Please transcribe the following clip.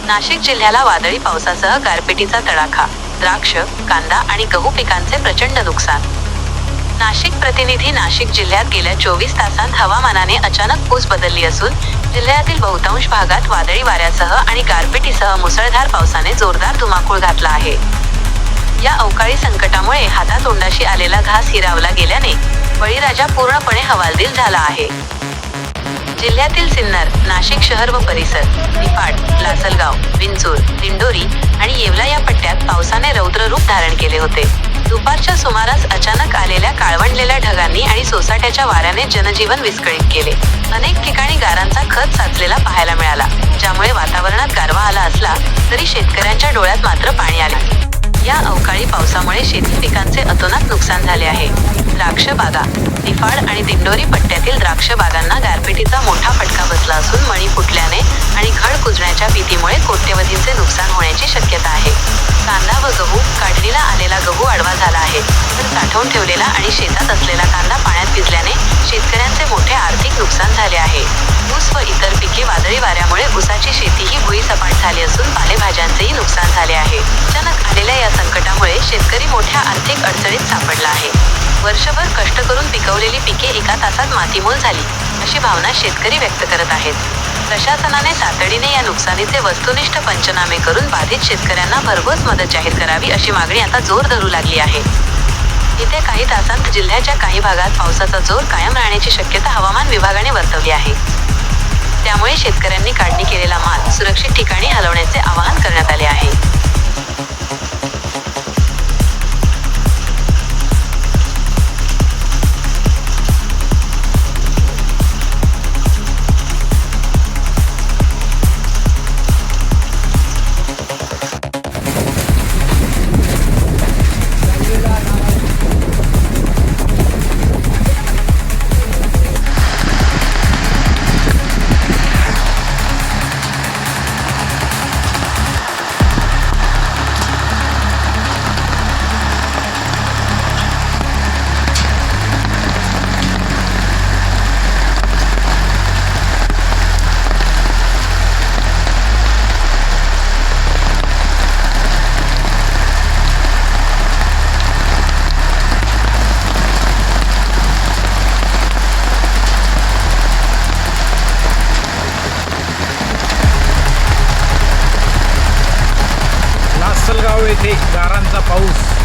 नाशिक जिल्ह्याला वादळी पावसासह गारपिटीचा तडाखा. द्राक्ष, कांदा आणि गहू पिकांचे प्रचंड नुकसान. नाशिक प्रतिनिधी. नाशिक जिल्ह्यात गेल्या 24 तासांत हवामानाने अचानक पूस बदलली असून जिल्ह्यातील बहुतांश भागात वादळी वाऱ्यासह आणि गारपिटीसह मुसळधार पावसाने जोरदार धुमाकूळ घातला आहे. या अवकाळी संकटामुळे हातातोंडाशी आलेला घास हिरावला गेल्याने बळीराजा पूर्णपणे हवालदिल झाला आहे. जिल्ह्यातील सिन्नर, नाशिक शहर व परिसर, निफाड, लासलगाव, विंचूर, दिंडोरी आणि येवला या पट्ट्यात पावसाने रौद्र रूप धारण केले होते. दुपारच्या सुमारास अचानक आलेल्या काळवंडलेल्या ढगांनी आणि सोसाट्याच्या वाऱ्याने जनजीवन विस्कळीत केले. अनेक ठिकाणी गारांचा खच साचलेला पाहायला मिळाला, ज्यामुळे वातावरणात गारवा आला असला तरी शेतकऱ्यांच्या डोळ्यात मात्र पाणी आले. या अवकाळी पावसामुळे शेती पिकांचे अतोनात नुकसान झाले आहे. द्राक्ष बागा. निफाड आणि दिंडोरी पट्ट्यातील द्राक्ष बागांना गारपिटीचा मोठा फटका बसला असून मणी फुटल्याने आणि घड कुजण्याच्या भीतीमुळे कोट्यवधींचे नुकसान होण्याची शक्यता आहे. कांदा व गहू. काढणीला आलेला गहू आडवा झाला आहे, तर साठवून ठेवलेला आणि शेतात असलेला कांदा पाण्यात भिजल्याने शेतकऱ्यांचे मोठे आर्थिक नुकसान झाले आहे. ऊस व इतर पिके. वादळी वाऱ्यामुळे ऊसाची शेतीही भुईसपाट झाली असून पालेभाज्यांचेही नुकसान झाले आहे. अचानक आलेल्या या संकटामुळे शेतकरी मोठ्या आर्थिक अडचणीत सापडला आहे. वर्षभर कष्ट करून पिकवलेली पिके एका तासात मातीमोल झाली, अशी भावना शेतकरी व्यक्त करत आहेत. प्रशासनाने तातडीने या नुकसानीचे वस्तुनिष्ठ पंचनामे करून बाधित शेतकऱ्यांना भरघोस मदत जाहीर करावी, अशी मागणी आता जोर धरू लागली आहे. येत्या काही तासांत जिल्ह्याच्या काही भागात पावसाचा जोर कायम राहण्याची शक्यता हवामान विभागाने वर्तवली आहे. त्यामुळे शेतकऱ्यांनी काढणी केलेला माल सुरक्षित ठिकाणी हलवण्याचे आवाहन करण्यात आले आहे. लासलगाव येथे गारांचा पाऊस.